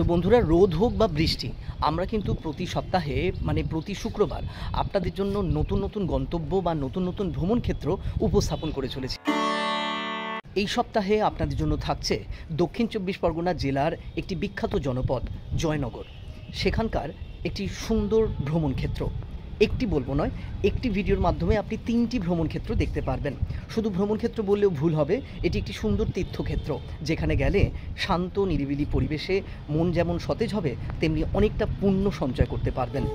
তো বন্ধুরা, রোদ হোক বা বৃষ্টি, আমরা কিন্তু প্রতি সপ্তাহে প্রতি শুক্রবার আপনাদের জন্য নতুন নতুন গন্তব্য বা নতুন নতুন ভ্রমণ ক্ষেত্র উপস্থাপন করে চলেছি। এই সপ্তাহে আপনাদের জন্য থাকছে দক্ষিণ চব্বিশ পরগনা জেলার একটি বিখ্যাত জনপদ জয়নগর। সেখানকার একটি সুন্দর ভ্রমণ ক্ষেত্র, একটি বলবো নয়, একটি ভিডিওর মাধ্যমে আপনি 3টি ভ্রমণ ক্ষেত্র দেখতে পারবেন। শুধু ভ্রমণ ক্ষেত্র বললেও ভুল হবে, এটি একটি সুন্দর তীর্থক্ষেত্র, যেখানে গেলে শান্ত নিরিবিলি পরিবেশে মন যেমন সতেজ হবে, তেমনি অনেকটা পুণ্য সঞ্চয় করতে পারবেন।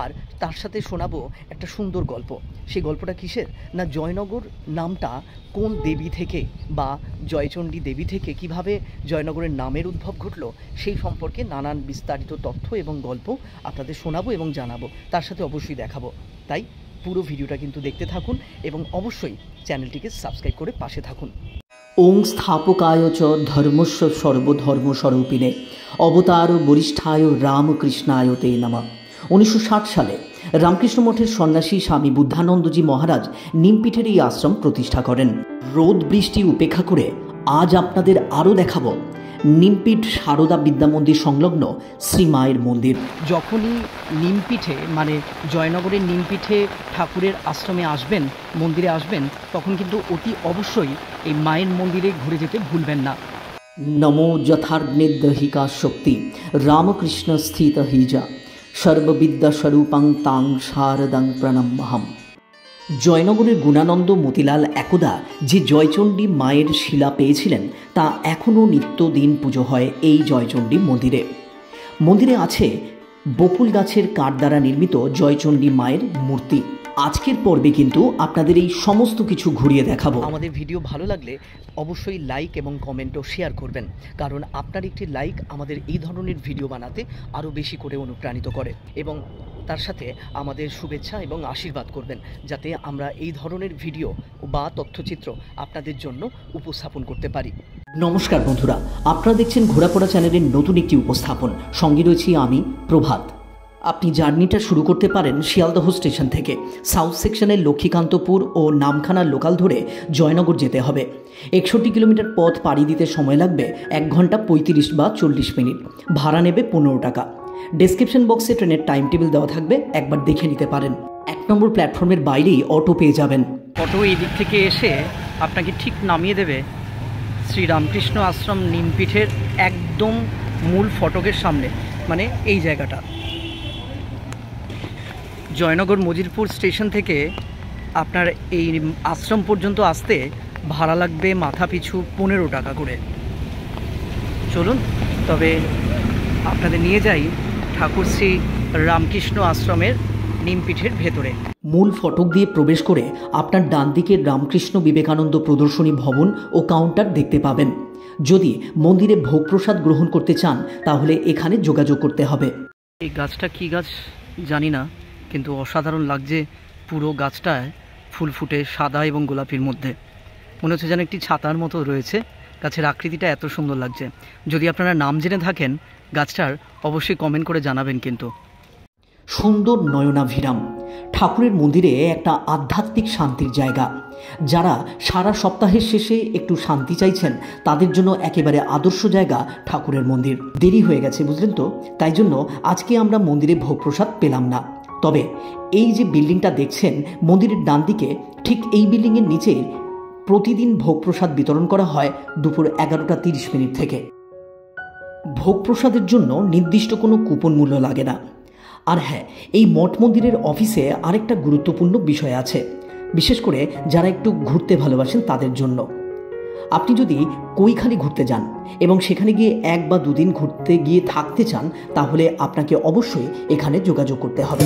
আর তার সাথে শোনাবো একটা সুন্দর গল্প। সেই গল্পটা কিসের না, জয়নগর নামটা কোন দেবী থেকে বা জয়চণ্ডী দেবী থেকে কিভাবে জয়নগরের নামের উদ্ভব ঘটলো, সেই সম্পর্কে নানান বিস্তারিত তথ্য এবং গল্প আপনাদের শোনাবো এবং জানাবো, তার সাথে অবশ্যই দেখাবো। তাই পুরো ভিডিওটা কিন্তু দেখতে থাকুন এবং অবশ্যই চ্যানেলটিকে সাবস্ক্রাইব করে পাশে থাকুন। ওং স্থাপকায় চ ধর্মস্ব সর্বধর্মস্বরূপিণে অবতার বরিষ্ঠায় রামকৃষ্ণায় তে নমঃ। 1960 সালে রামকৃষ্ণ মঠের সন্ন্যাসী স্বামী বুদ্ধানন্দজি মহারাজ নিমপিঠের এই আশ্রম প্রতিষ্ঠা করেন। রোদ বৃষ্টি উপেক্ষা করে আজ আপনাদের আরও দেখাবো নিমপিঠ সারদা বিদ্যা মন্দির সংলগ্ন শ্রীমায়ের মন্দির। যখনই নিমপিঠে জয়নগরের নিমপিঠে ঠাকুরের আশ্রমে আসবেন, মন্দিরে আসবেন, তখন কিন্তু অতি অবশ্যই এই মায়ের মন্দিরে ঘুরে যেতে ভুলবেন না। নমো যথার্নিদহিকা শক্তি রামকৃষ্ণ স্থিত হিজা সর্ববিদ্যা স্বরূপাং তাং শারদাং প্রণম্যহম। জয়নগরের গুণানন্দ মতিলাল একদা যে জয়চণ্ডী মায়ের শিলা পেয়েছিলেন, তা এখনও নিত্যদিন পুজো হয় এই জয়চণ্ডী মন্দিরে। মন্দিরে আছে বকুল গাছের কাঠ দ্বারা নির্মিত জয়চণ্ডী মায়ের মূর্তি। আজকের পর্বে কিন্তু আপনাদের এই সমস্ত কিছু ঘুরিয়ে দেখাবো। আমাদের ভিডিও ভালো লাগলে অবশ্যই লাইক এবং কমেন্ট ও শেয়ার করবেন, কারণ আপনার একটি লাইক আমাদের এই ধরনের ভিডিও বানাতে আরও বেশি করে অনুপ্রাণিত করে, এবং তার সাথে আমাদের শুভেচ্ছা এবং আশীর্বাদ করবেন, যাতে আমরা এই ধরনের ভিডিও বা তথ্যচিত্র আপনাদের জন্য উপস্থাপন করতে পারি। নমস্কার বন্ধুরা, আপনারা দেখছেন ঘোরাপড়া চ্যানেলের নতুন একটি উপস্থাপন। সঙ্গে রয়েছি আমি প্রভাত। আপনি জার্নিটা শুরু করতে পারেন শিয়ালদহ স্টেশন থেকে। সাউথ সেকশনের লক্ষ্মীকান্তপুর ও নামখানা লোকাল ধরে জয়নগর যেতে হবে। 61 কিলোমিটার পথ পাড়ি দিতে সময় লাগবে 1 ঘন্টা 35 বা 40 মিনিট। ভাড়া নেবে 15 টাকা। ডেসক্রিপশন বক্সে ট্রেনের টাইম টেবিল দেওয়া থাকবে, একবার দেখে নিতে পারেন। 1 নম্বর প্ল্যাটফর্মের বাইরেই অটো পেয়ে যাবেন। অটো এই দিক থেকে এসে আপনাকে ঠিক নামিয়ে দেবে শ্রী রামকৃষ্ণ আশ্রম নিমপিঠের একদম মূল ফটকের সামনে, এই জায়গাটা। জয়নগর মজিরপুর স্টেশন থেকে আপনার এই আশ্রম পর্যন্ত আসতে ভাড়া লাগবে মাথা পিছু 15 টাকা করে। চলুন তবে আপনাদের নিয়ে যাই ঠাকুর শ্রী রামকৃষ্ণ আশ্রমের নিমপিঠের ভেতরে। মূল ফটক দিয়ে প্রবেশ করে আপনার ডান দিকে রামকৃষ্ণ বিবেকানন্দ প্রদর্শনী ভবন ও কাউন্টার দেখতে পাবেন। যদি মন্দিরে ভোগ প্রসাদ গ্রহণ করতে চান, তাহলে এখানে যোগাযোগ করতে হবে। এই গাছটা কি গাছ জানি না, কিন্তু অসাধারণ লাগছে। পুরো গাছটায় ফুল ফুটে সাদা এবং গোলাপির মধ্যে, মনে হচ্ছে যেন একটি ছাতার মতো রয়েছে। গাছের আকৃতিটা এত সুন্দর লাগছে। যদি আপনারা নাম জেনে থাকেন গাছটার, অবশ্যই কমেন্ট করে জানাবেন। কিন্তু সুন্দর নয়নাভিরাম ঠাকুরের মন্দিরে একটা আধ্যাত্মিক শান্তির জায়গা। যারা সারা সপ্তাহের শেষে একটু শান্তি চাইছেন, তাদের জন্য একেবারে আদর্শ জায়গা ঠাকুরের মন্দির। দেরি হয়ে গেছে বুঝলেন তো, তাই জন্য আজকে আমরা মন্দিরে ভোগ প্রসাদ পেলাম না। তবে এই যে বিল্ডিংটা দেখছেন মন্দিরের ডান দিকে, ঠিক এই বিল্ডিংয়ের নিচে প্রতিদিন ভোগ প্রসাদ বিতরণ করা হয় দুপুর 11টা 30 মিনিট থেকে। ভোগ প্রসাদের জন্য নির্দিষ্ট কোনো কুপন মূল্য লাগে না। আর হ্যাঁ, এই মঠ মন্দিরের অফিসে আরেকটা গুরুত্বপূর্ণ বিষয় আছে, বিশেষ করে যারা একটু ঘুরতে ভালোবাসেন তাদের জন্য। আপনি যদি কৈখালি ঘুরতে যান এবং সেখানে গিয়ে 1 বা 2 দিন ঘুরতে গিয়ে থাকতে চান, তাহলে আপনাকে অবশ্যই এখানে যোগাযোগ করতে হবে।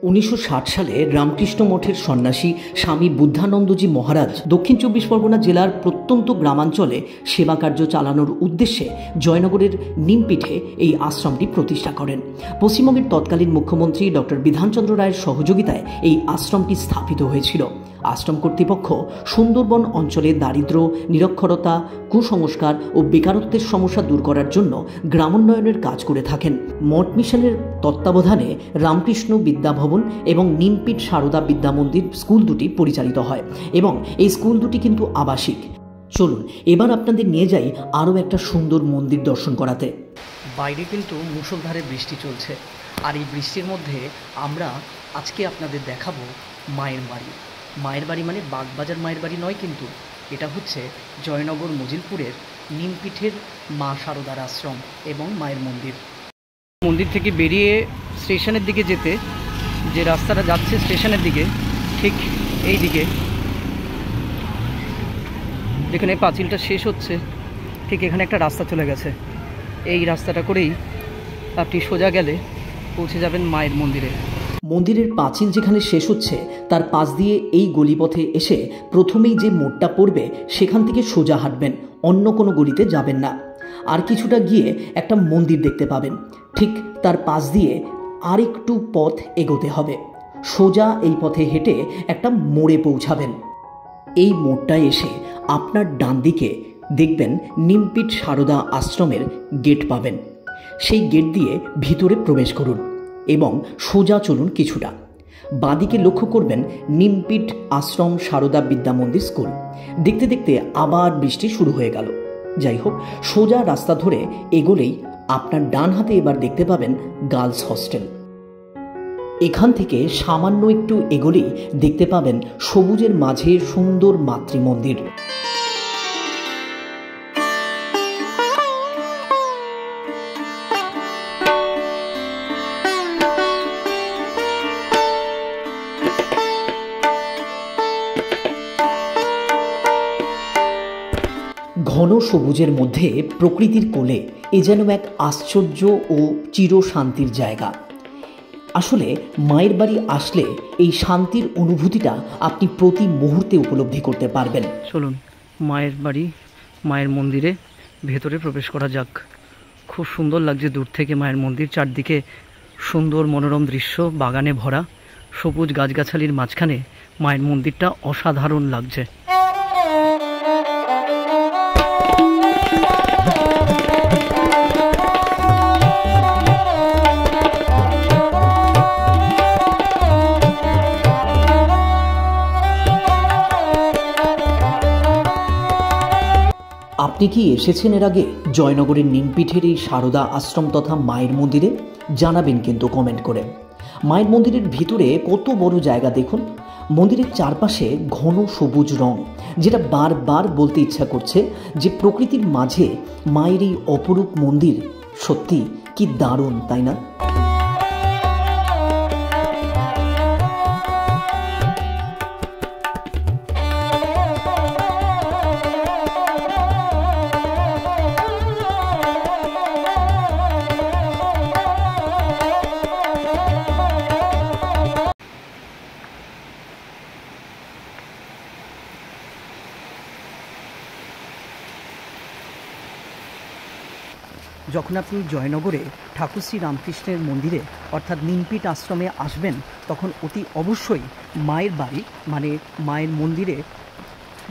1960 সালে রামকৃষ্ণ মঠের সন্ন্যাসী স্বামী বুদ্ধানন্দজি মহারাজ দক্ষিণ চব্বিশ পরগনা জেলার প্রত্যন্ত গ্রামাঞ্চলে সেবা কার্য চালানোর উদ্দেশ্যে জয়নগরের নিমপিঠে এই আশ্রমটি প্রতিষ্ঠা করেন। পশ্চিমবঙ্গের তৎকালীন মুখ্যমন্ত্রী ডক্টর বিধানচন্দ্র রায়ের সহযোগিতায় এই আশ্রমটি স্থাপিত হয়েছিল। আশ্রম কর্তৃপক্ষ সুন্দরবন অঞ্চলে দারিদ্র্য, নিরক্ষরতা, কুসংস্কার ও বেকারত্বের সমস্যা দূর করার জন্য গ্রামোন্নয়নের কাজ করে থাকেন। মঠ মিশনের তত্ত্বাবধানে রামকৃষ্ণ বিদ্যাভবন এবং নিমপিঠ সারদা বিদ্যা মন্দির স্কুল দুটি পরিচালিত হয়, এবং এই স্কুল দুটি কিন্তু আবাসিক। চলুন এবার আপনাদের নিয়ে যাই আরও একটা সুন্দর মন্দির দর্শন করাতে। বাইরে কিন্তু মুষলধারে বৃষ্টি চলছে, আর এই বৃষ্টির মধ্যে আমরা আজকে আপনাদের দেখাবো মায়ের বাড়ি। মায়ের বাড়ি মানে বাগবাজার মায়ের বাড়ি নয়, কিন্তু এটা হচ্ছে জয়নগর মজিলপুরের নিমপিঠের মা শারদার আশ্রম এবং মায়ের মন্দির। মন্দির থেকে বেরিয়ে স্টেশনের দিকে যেতে যে রাস্তাটা যাচ্ছে স্টেশনের দিকে, ঠিক এই দিকে যেখানে পাঁচিলটা শেষ হচ্ছে, ঠিক এখানে একটা রাস্তা চলে গেছে। এই রাস্তাটা করেই আপনি সোজা গেলে পৌঁছে যাবেন মায়ের মন্দিরে। মন্দিরের পাঁচিল যেখানে শেষ হচ্ছে তার পাশ দিয়ে এই গলিপথে এসে প্রথমেই যে মোড়টা পড়বে সেখান থেকে সোজা হাঁটবেন, অন্য কোনো গলিতে যাবেন না। আর কিছুটা গিয়ে একটা মন্দির দেখতে পাবেন, ঠিক তার পাশ দিয়ে আরেকটু পথ এগোতে হবে। সোজা এই পথে হেঁটে একটা মোড়ে পৌঁছাবেন। এই মোড়টায় এসে আপনার ডান দিকে দেখবেন নিমপিঠ শারদা আশ্রমের গেট পাবেন। সেই গেট দিয়ে ভিতরে প্রবেশ করুন এবং সোজা চলুন কিছুটা। বাঁদিকে লক্ষ্য করবেন নিমপিঠ আশ্রম শারদা বিদ্যা মন্দির স্কুল। দেখতে দেখতে আবার বৃষ্টি শুরু হয়ে গেল। যাই হোক, সোজা রাস্তা ধরে এগোলেই আপনার ডান হাতে এবার দেখতে পাবেন গার্লস হস্টেল। এখান থেকে সামান্য একটু এগোলেই দেখতে পাবেন সবুজের মাঝে সুন্দর মাতৃমন্দির। ঘন সবুজের মধ্যে প্রকৃতির কোলে এ যেন এক আশ্চর্য ও চিরশান্তির জায়গা। আসলে মায়ের বাড়ি আসলে এই শান্তির অনুভূতিটা আপনি প্রতি মুহূর্তে উপলব্ধি করতে পারবেন। চলুন মায়ের বাড়ি, মায়ের মন্দিরে ভেতরে প্রবেশ করা যাক। খুব সুন্দর লাগছে দূর থেকে মায়ের মন্দির। চারদিকে সুন্দর মনোরম দৃশ্য, বাগানে ভরা, সবুজ গাছগাছালির মাঝখানে মায়ের মন্দিরটা অসাধারণ লাগছে। আপনি কি এসেছেন এর আগে জয়নগরের নিমপিঠের এই শারদা আশ্রম তথা মায়ের মন্দিরে? জানাবেন কিন্তু কমেন্ট করে। মায়ের মন্দিরের ভিতরে কত বড় জায়গা দেখুন। মন্দিরের চারপাশে ঘন সবুজ রং, যেটা বারবার বলতে ইচ্ছা করছে যে প্রকৃতির মাঝে মায়ের এই অপরূপ মন্দির সত্যি কি দারুণ, তাই না? যখন আপনি জয়নগরে ঠাকুর শ্রী রামকৃষ্ণের মন্দিরে অর্থাৎ নিমপিঠ আশ্রমে আসবেন, তখন অতি অবশ্যই মায়ের বাড়ি মানে মায়ের মন্দিরে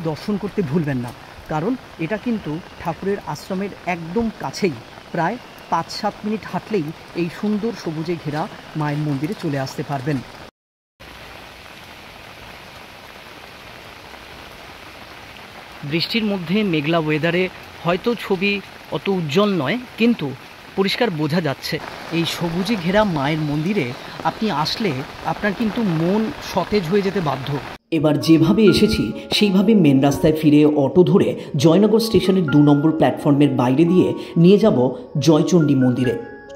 দর্শন করতে ভুলবেন না। কারণ এটা কিন্তু ঠাকুরের আশ্রমের একদম কাছেই, প্রায় 5-7 মিনিট হাঁটলেই এই সুন্দর সবুজে ঘেরা মায়ের মন্দিরে চলে আসতে পারবেন। বৃষ্টির মধ্যে মেঘলা ওয়েদারে হয়তো ছবি অত উজ্জ্বল নয়, কিন্তু পরিষ্কার বোঝা যাচ্ছে এই সবুজে ঘেরা মায়ের মন্দিরে আপনি আসলে আপনার কিন্তু মন সতেজ হয়ে যেতে বাধ্য। এবার যেভাবে এসেছি সেইভাবে মেন রাস্তায় ফিরে অটো ধরে জয়নগর স্টেশনের 2 নম্বর প্ল্যাটফর্মের বাইরে দিয়ে নিয়ে যাব জয়চণ্ডী মন্দিরে।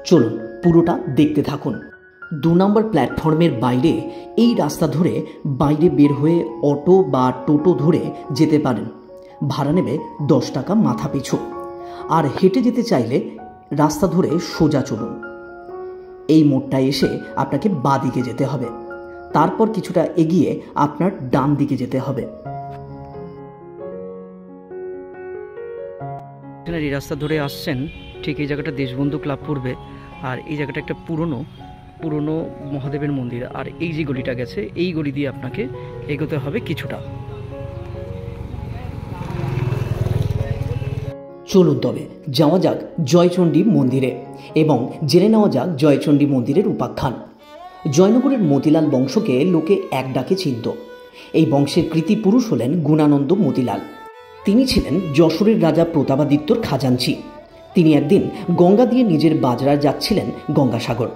চলুন পুরোটা দেখতে থাকুন। 2 নম্বর প্ল্যাটফর্মের বাইরে এই রাস্তা ধরে বাইরে বের হয়ে অটো বা টোটো ধরে যেতে পারেন। ভাড়া নেবে 10 টাকা মাথা পিছু। আর হেঁটে যেতে চাইলে রাস্তা ধরে সোজা চলুন। এই মোড়টায় এসে আপনাকে বাঁ দিকে যেতে হবে, তারপর কিছুটা এগিয়ে আপনার ডান দিকে যেতে হবে। এই রাস্তা ধরে আসছেন, ঠিক এই জায়গাটা দেশবন্ধু ক্লাব পড়বে, আর এই জায়গাটা একটা পুরনো মহাদেবের মন্দির। আর এই যে গলিটা গেছে, এই গলি দিয়ে আপনাকে এগোতে হবে কিছুটা। চলুন তবে যাওয়া যাক জয়চণ্ডী মন্দিরে এবং জেনে নেওয়া যাক জয়চণ্ডী মন্দিরের উপাখ্যান। জয়নগরের মতিলাল বংশকে লোকে এক ডাকে চিনত। এই বংশের কৃতি পুরুষ হলেন গুণানন্দ মতিলাল। তিনি ছিলেন যশোরের রাজা প্রতাপাদিত্যর খাজাঞ্চি। তিনি একদিন গঙ্গা দিয়ে নিজের বাজরা যাচ্ছিলেন গঙ্গাসাগর।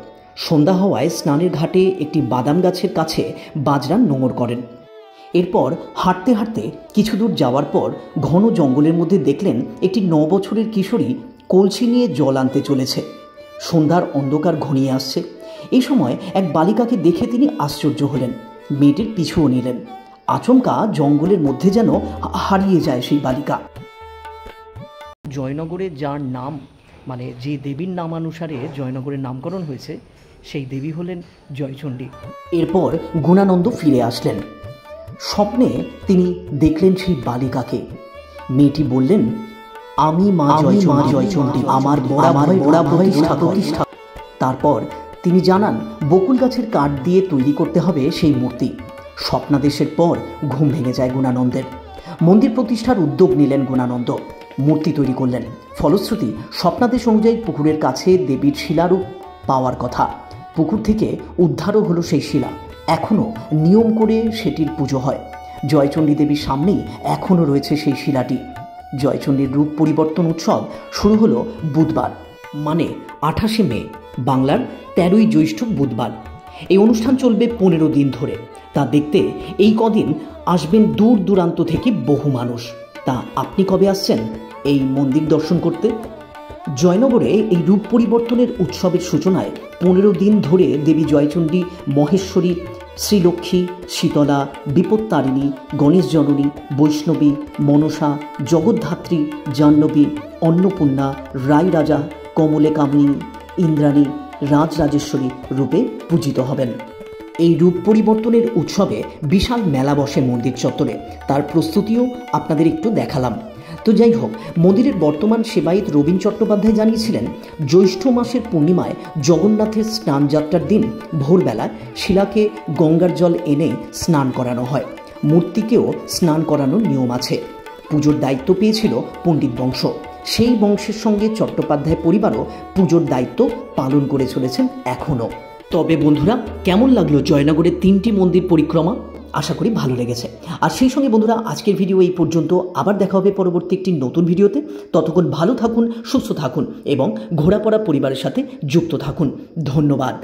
সন্ধ্যা হওয়ায় স্নানের ঘাটে একটি বাদাম গাছের কাছে বাজরা নোঙর করেন। এরপর হাঁটতে হাঁটতে কিছু দূর যাওয়ার পর ঘন জঙ্গলের মধ্যে দেখলেন একটি 9 বছরের কিশোরী কলসি নিয়ে জল আনতে চলেছে। সন্ধ্যার অন্ধকার ঘনিয়ে আসছে। এই সময় এক বালিকাকে দেখে তিনি আশ্চর্য হলেন, মেয়েটির পিছুও নিলেন। আচমকা জঙ্গলের মধ্যে যেন হারিয়ে যায় সেই বালিকা। জয়নগরে যার নাম মানে যে দেবীর নামানুসারে জয়নগরের নামকরণ হয়েছে সেই দেবী হলেন জয়চণ্ডী। এরপর গুণানন্দ ফিরে আসলেন। স্বপ্নে তিনি দেখলেন সেই বালিকাকে। মেয়েটি বললেন, আমি মা জয়চণ্ডী, আমার বড়া প্রতিষ্ঠা। তারপর তিনি জানান বকুল গাছের কাঠ দিয়ে তৈরি করতে হবে সেই মূর্তি। স্বপ্নাদেশের পর ঘুম ভেঙে যায় গুণানন্দের। মন্দির প্রতিষ্ঠার উদ্যোগ নিলেন গুণানন্দ। মূর্তি তৈরি করলেন। ফলশ্রুতি স্বপ্নাদেশ অনুযায়ী পুকুরের কাছে দেবীর শিলারূপ পাওয়ার কথা। পুকুর থেকে উদ্ধারও হলো সেই শিলা। এখনও নিয়ম করে সেটির পুজো হয়। জয়চণ্ডী দেবীর সামনেই এখনও রয়েছে সেই শিলাটি। জয়চণ্ডীর রূপ পরিবর্তন উৎসব শুরু হলো বুধবার, মানে 28শে মে, বাংলার 13ই জ্যৈষ্ঠ বুধবার। এই অনুষ্ঠান চলবে 15 দিন ধরে। তা দেখতে এই কদিন আসবেন দূর দূরান্ত থেকে বহু মানুষ। তা আপনি কবে আসছেন এই মন্দির দর্শন করতে? জয়নগরে এই রূপ পরিবর্তনের উৎসবের সূচনায় 15 দিন ধরে দেবী জয়চণ্ডী, মহেশ্বরী, শ্রীলক্ষ্মী, শীতলা, বিপত্তারিণী, গণেশ জননী, বৈষ্ণবী, মনসা, জগদ্ধাত্রী, জাহ্নবী, অন্নপূর্ণা, রায়রাজা, কমলে কামিনী, ইন্দ্রাণী, রাজরাজেশ্বরী রূপে পূজিত হবেন। এই রূপ পরিবর্তনের উৎসবে বিশাল মেলা বসে মন্দির চত্বরে। তার প্রস্তুতিও আপনাদের একটু দেখালাম। তো যাই হোক, মন্দিরের বর্তমান সেবায়িত রবীন চট্টোপাধ্যায় জানিয়েছিলেন, জ্যৈষ্ঠ মাসের পূর্ণিমায় জগন্নাথের স্নানযাত্রার দিন ভোরবেলায় শিলাকে গঙ্গার জল এনে স্নান করানো হয়। মূর্তিকেও স্নান করানোর নিয়ম আছে। পুজোর দায়িত্ব পেয়েছিল পণ্ডিত বংশ। সেই বংশের সঙ্গে চট্টোপাধ্যায় পরিবারও পুজোর দায়িত্ব পালন করে চলেছেন এখনও। তবে বন্ধুরা, কেমন লাগলো জয়নগরের 3টি মন্দির পরিক্রমা? আশা করি ভালো লেগেছে। আর সেই সঙ্গে বন্ধুরা, আজকের ভিডিও এই পর্যন্ত। আবার দেখা হবে পরবর্তী একটি নতুন ভিডিওতে। ততক্ষণ ভালো থাকুন, সুস্থ থাকুন এবং ঘোরাপড়া পরিবারের সাথে যুক্ত থাকুন। ধন্যবাদ।